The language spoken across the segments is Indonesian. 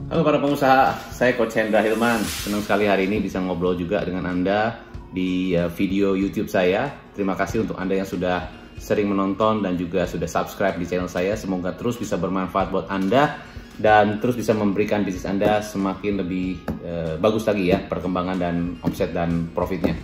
Halo para pengusaha, saya Coach Hendra Hilman. Senang sekali hari ini bisa ngobrol juga dengan Anda di video YouTube saya. Terima kasih untuk Anda yang sudah sering menonton dan juga sudah subscribe di channel saya. Semoga terus bisa bermanfaat buat Anda dan terus bisa memberikan bisnis Anda semakin lebih bagus lagi ya, perkembangan dan omset dan profitnya.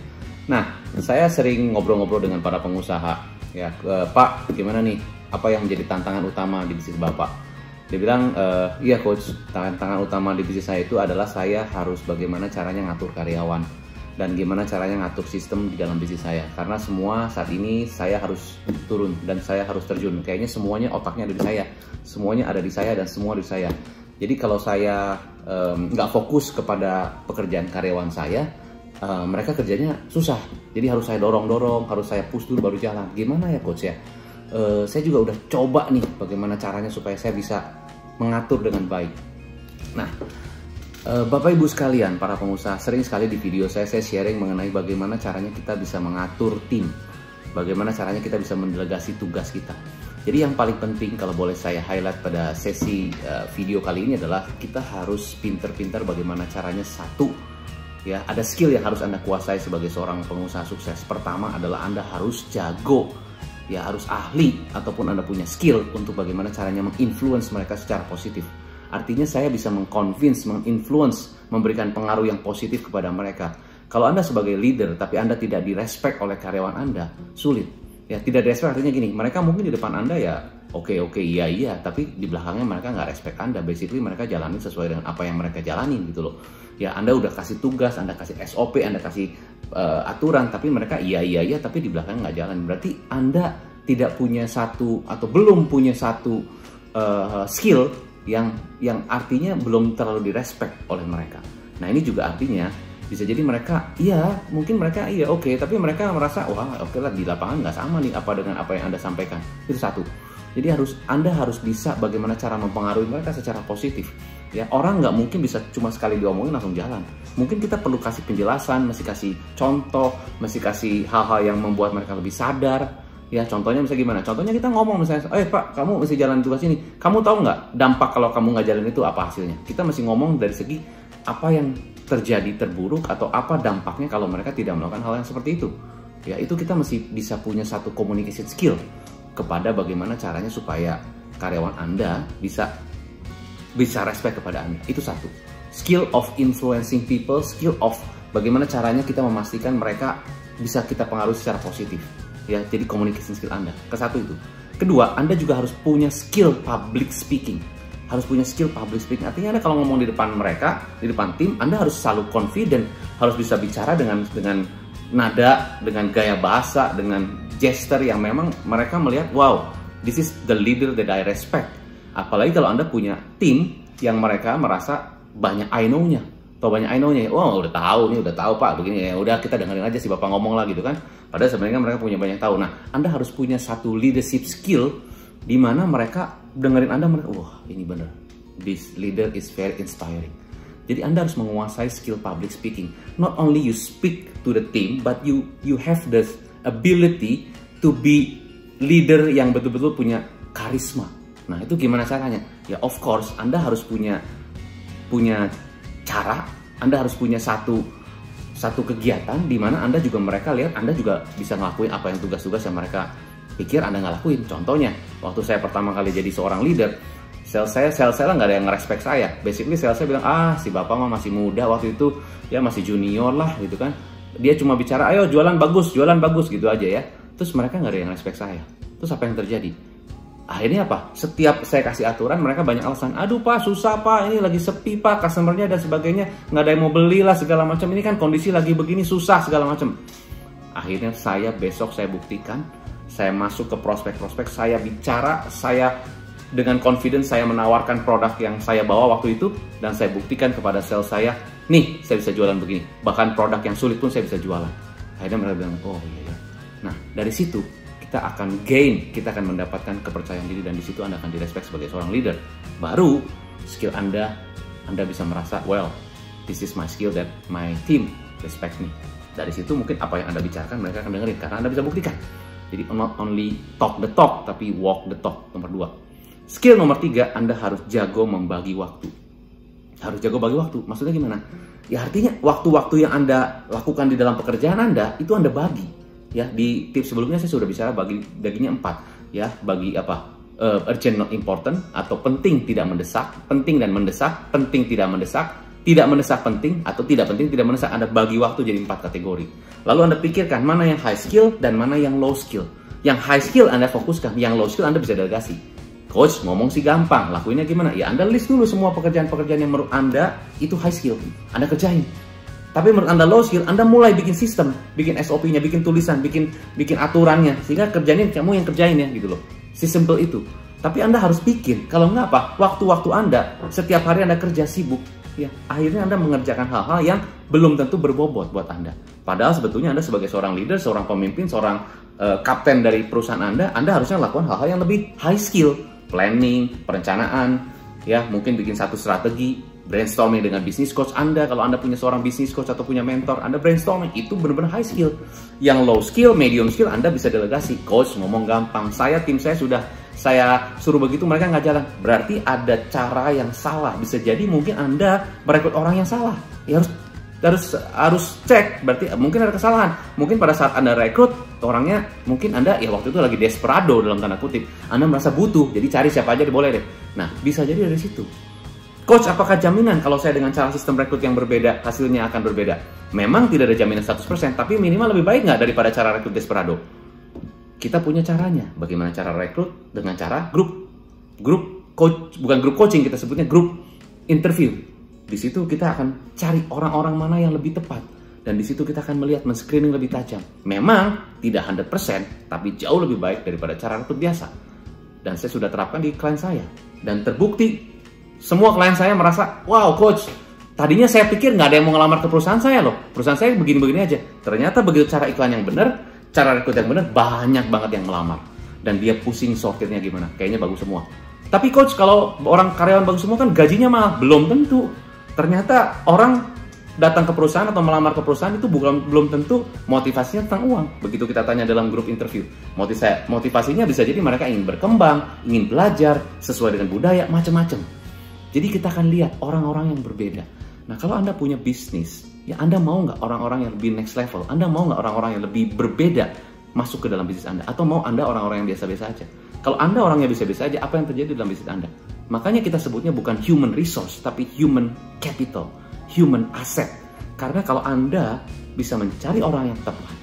Nah, saya sering ngobrol-ngobrol dengan para pengusaha. Ya, Pak, gimana nih? Apa yang menjadi tantangan utama di bisnis Bapak? Dia bilang, iya coach, tantangan utama di bisnis saya itu adalah saya harus bagaimana caranya ngatur karyawan dan gimana caranya ngatur sistem di dalam bisnis saya. Karena semua saat ini saya harus turun dan saya harus terjun. Kayaknya semuanya otaknya ada di saya, semuanya ada di saya dan semua di saya. Jadi kalau saya nggak fokus kepada pekerjaan karyawan saya, mereka kerjanya susah. Jadi harus saya dorong-dorong, harus saya push dulu baru jalan. Gimana ya coach ya? Saya juga udah coba nih bagaimana caranya supaya saya bisa mengatur dengan baik. Nah, Bapak Ibu sekalian, para pengusaha, sering sekali di video saya sharing mengenai bagaimana caranya kita bisa mengatur tim, bagaimana caranya kita bisa mendelegasi tugas kita. Jadi yang paling penting kalau boleh saya highlight pada sesi video kali ini adalah kita harus pinter-pinter bagaimana caranya satu, ya ada skill yang harus Anda kuasai sebagai seorang pengusaha sukses. Pertama adalah Anda harus jago, ya harus ahli ataupun Anda punya skill untuk bagaimana caranya menginfluence mereka secara positif. Artinya saya bisa mengconvince, menginfluence, memberikan pengaruh yang positif kepada mereka. Kalau Anda sebagai leader tapi Anda tidak direspect oleh karyawan Anda, sulit. Ya, tidak direspect artinya gini, mereka mungkin di depan Anda ya oke, iya, tapi di belakangnya mereka nggak respect Anda. Basically mereka jalanin sesuai dengan apa yang mereka jalanin gitu loh. Ya, Anda udah kasih tugas, Anda kasih SOP, Anda kasih aturan, tapi mereka iya, tapi di belakang nggak jalan. Berarti Anda tidak punya satu atau belum punya satu skill yang artinya belum terlalu direspect oleh mereka. Nah, ini juga artinya bisa jadi mereka mungkin mereka oke, tapi mereka merasa wah oke lah, di lapangan nggak sama nih apa dengan apa yang Anda sampaikan. Itu satu. Jadi Anda harus bisa bagaimana cara mempengaruhi mereka secara positif. Ya, orang nggak mungkin bisa cuma sekali diomongin langsung jalan. Mungkin kita perlu kasih penjelasan, mesti kasih contoh, mesti kasih hal-hal yang membuat mereka lebih sadar. Ya, contohnya misalnya gimana? Contohnya kita ngomong misalnya, Pak, kamu mesti jalan tugas ini. Kamu tahu nggak dampak kalau kamu nggak jalan itu apa hasilnya? Kita mesti ngomong dari segi apa yang terjadi terburuk atau apa dampaknya kalau mereka tidak melakukan hal yang seperti itu. Ya, itu kita mesti bisa punya satu communication skill kepada bagaimana caranya supaya karyawan Anda bisa respect kepada Anda. Itu satu. Skill of influencing people, skill of bagaimana caranya kita memastikan mereka bisa kita pengaruhi secara positif. Ya, jadi communication skill Anda. Kesatu itu. Kedua, Anda juga harus punya skill public speaking. Harus punya skill public speaking. Artinya Anda kalau ngomong di depan mereka, di depan tim, Anda harus selalu confident, harus bisa bicara dengan nada, dengan gaya bahasa, dengan gesture yang memang mereka melihat, wow, this is the leader that I respect. Apalagi kalau Anda punya tim yang mereka merasa banyak I know-nya. Atau banyak I know-nya, udah tahu Pak, begini ya, udah kita dengerin aja si Bapak ngomong lah gitu kan. Padahal sebenarnya mereka punya banyak tahu. Nah, Anda harus punya satu leadership skill di mana mereka dengerin Anda, wah ini bener, this leader is very inspiring. Jadi Anda harus menguasai skill public speaking. Not only you speak to the team, but you have the ability to be leader yang betul-betul punya karisma. Nah, itu gimana caranya? Ya, of course, Anda harus punya cara, Anda harus punya satu kegiatan di mana Anda juga mereka lihat Anda juga bisa ngelakuin apa yang tugas-tugas yang mereka pikir Anda nggak lakuin. Contohnya, waktu saya pertama kali jadi seorang leader, sales saya nggak ada yang nge-respect saya. Basically sales saya bilang, si Bapak mah masih muda waktu itu, ya masih junior lah gitu kan. Dia cuma bicara, ayo jualan bagus gitu aja ya. Terus mereka nggak ada yang respect saya. Terus apa yang terjadi? Akhirnya apa? Setiap saya kasih aturan, mereka banyak alasan. Aduh Pak, susah Pak, ini lagi sepi Pak, customernya dan sebagainya. Nggak ada yang mau beli lah segala macam. Ini kan kondisi lagi begini, susah segala macam. Akhirnya besok saya buktikan. Saya masuk ke prospek-prospek, saya bicara, saya dengan confidence saya menawarkan produk yang saya bawa waktu itu. Dan saya buktikan kepada sales saya, nih saya bisa jualan begini. Bahkan produk yang sulit pun saya bisa jualan. Akhirnya mereka bilang, oh iya. Nah, dari situ kita akan kita akan mendapatkan kepercayaan diri dan di situ Anda akan direspect sebagai seorang leader. Baru skill Anda bisa merasa, well, this is my skill that my team respect me. Dari situ mungkin apa yang Anda bicarakan mereka akan dengerin karena Anda bisa buktikan. Jadi not only talk the talk tapi walk the talk. Nomor 2. Skill nomor 3, Anda harus jago membagi waktu. Harus jago bagi waktu. Maksudnya gimana? Ya artinya waktu-waktu yang Anda lakukan di dalam pekerjaan Anda itu Anda bagi. Ya, di tips sebelumnya saya sudah bicara baginya 4. Ya, bagi apa? Urgent not important, atau penting tidak mendesak, penting dan mendesak, penting tidak mendesak, tidak mendesak penting, atau tidak penting tidak mendesak. Anda bagi waktu jadi 4 kategori. Lalu Anda pikirkan mana yang high skill dan mana yang low skill. Yang high skill Anda fokuskan, yang low skill Anda bisa delegasi. Coach ngomong sih gampang, lakuinnya gimana? Ya Anda list dulu semua pekerjaan-pekerjaan yang menurut Anda itu high skill, Anda kerjain. Tapi menurut Anda low skill, Anda mulai bikin sistem, bikin SOP-nya, bikin tulisan, bikin aturannya, sehingga kerjanya kamu yang kerjain ya gitu loh. Sesimpel itu. Tapi Anda harus bikin, kalau nggak apa, waktu-waktu Anda, setiap hari Anda kerja sibuk, ya akhirnya Anda mengerjakan hal-hal yang belum tentu berbobot buat Anda. Padahal sebetulnya Anda sebagai seorang leader, seorang pemimpin, seorang kapten dari perusahaan Anda harusnya lakukan hal-hal yang lebih high skill, planning, perencanaan, ya mungkin bikin satu strategi, brainstorming dengan bisnis coach Anda. Kalau Anda punya seorang bisnis coach atau punya mentor, Anda brainstorming, itu benar-benar high skill. Yang low skill, medium skill, Anda bisa delegasi. Coach ngomong gampang, tim saya sudah saya suruh begitu, mereka nggak jalan. Berarti ada cara yang salah. Bisa jadi mungkin Anda merekrut orang yang salah. Ya harus cek, berarti mungkin ada kesalahan. Mungkin pada saat Anda rekrut orangnya, mungkin Anda ya waktu itu lagi desperado dalam tanda kutip. Anda merasa butuh, jadi cari siapa aja boleh deh. Nah, bisa jadi dari situ. Coach, apakah jaminan kalau saya dengan cara sistem rekrut yang berbeda, hasilnya akan berbeda? Memang tidak ada jaminan 100%, tapi minimal lebih baik nggak daripada cara rekrut desperado? Kita punya caranya. Bagaimana cara rekrut? Dengan cara grup coach, bukan grup coaching, kita sebutnya grup interview. Di situ kita akan cari orang-orang mana yang lebih tepat. Dan di situ kita akan melihat, men-screening lebih tajam. Memang tidak 100%, tapi jauh lebih baik daripada cara rekrut biasa. Dan saya sudah terapkan di klien saya. Dan terbukti, semua klien saya merasa, wow coach, tadinya saya pikir nggak ada yang mau ngelamar ke perusahaan saya loh. Perusahaan saya begini-begini aja. Ternyata begitu cara iklan yang benar, cara rekrut yang benar, banyak banget yang melamar. Dan dia pusing sortirnya gimana, kayaknya bagus semua. Tapi coach, kalau orang karyawan bagus semua kan gajinya mahal. Belum tentu. Ternyata orang datang ke perusahaan atau melamar ke perusahaan itu belum tentu motivasinya tentang uang. Begitu kita tanya dalam grup interview, motivasinya bisa jadi mereka ingin berkembang, ingin belajar, sesuai dengan budaya, macam-macam. Jadi kita akan lihat orang-orang yang berbeda. Nah, kalau Anda punya bisnis, ya Anda mau nggak orang-orang yang lebih next level? Anda mau nggak orang-orang yang lebih berbeda masuk ke dalam bisnis Anda? Atau mau Anda orang-orang yang biasa-biasa aja? Kalau Anda orangnya biasa-biasa aja, apa yang terjadi dalam bisnis Anda? Makanya kita sebutnya bukan human resource, tapi human capital, human asset. Karena kalau Anda bisa mencari orang yang tepat,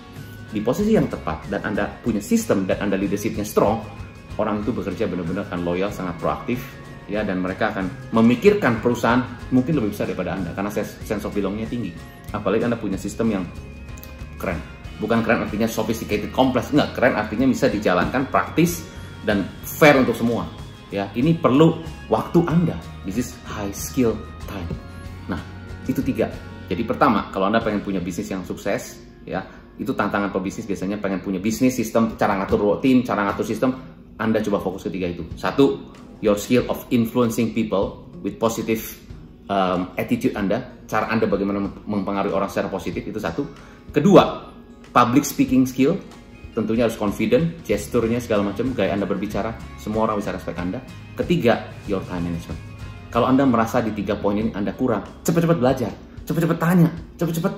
di posisi yang tepat, dan Anda punya sistem, dan Anda leadership-nya strong, orang itu bekerja benar-benar akan loyal, sangat proaktif, ya, dan mereka akan memikirkan perusahaan mungkin lebih besar daripada Anda karena sense of belongnya tinggi. Apalagi Anda punya sistem yang keren. Bukan keren artinya sophisticated, kompleks, enggak. Keren artinya bisa dijalankan praktis dan fair untuk semua. Ya, ini perlu waktu Anda. This is high skill time. Nah, itu 3. Jadi pertama, kalau Anda pengen punya bisnis yang sukses, ya, itu tantangan pebisnis biasanya pengen punya bisnis sistem, cara ngatur tim, cara ngatur sistem. Anda coba fokus ke 3 itu. 1, your skill of influencing people with positive attitude Anda, cara Anda bagaimana mempengaruhi orang secara positif, itu 1. Kedua, public speaking skill, tentunya harus confident, gesturnya segala macam, gaya Anda berbicara, semua orang bisa respect Anda. Ketiga, your time management. Kalau Anda merasa di 3 poin ini Anda kurang, cepat-cepat belajar, cepat-cepat tanya, cepat-cepat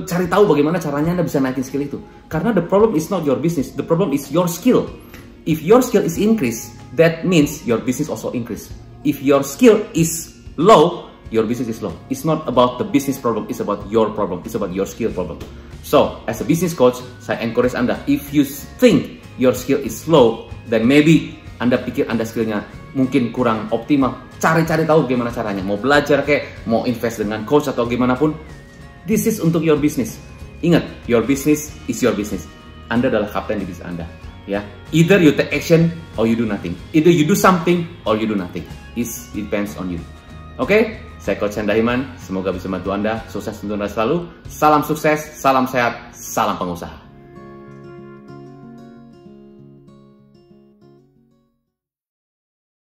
cari tahu bagaimana caranya Anda bisa naikin skill itu. Karena the problem is not your business, the problem is your skill. If your skill is increased, that means your business also increase. If your skill is low, your business is low. It's not about the business problem, it's about your problem, it's about your skill problem. So, as a business coach, saya encourage Anda, if you think your skill is low, then maybe Anda pikir Anda skillnya mungkin kurang optimal. Cari-cari tahu gimana caranya. Mau belajar kayak, mau invest dengan coach atau gimana pun. This is untuk your business. Ingat, your business is your business. Anda adalah kapten di bisnis Anda. Ya, either you take action or you do nothing. Either you do something or you do nothing. It depends on you. Oke, saya Coach Hendra Himan. Semoga bisa membantu Anda. Sukses untuk Anda selalu. Salam sukses, salam sehat, salam pengusaha.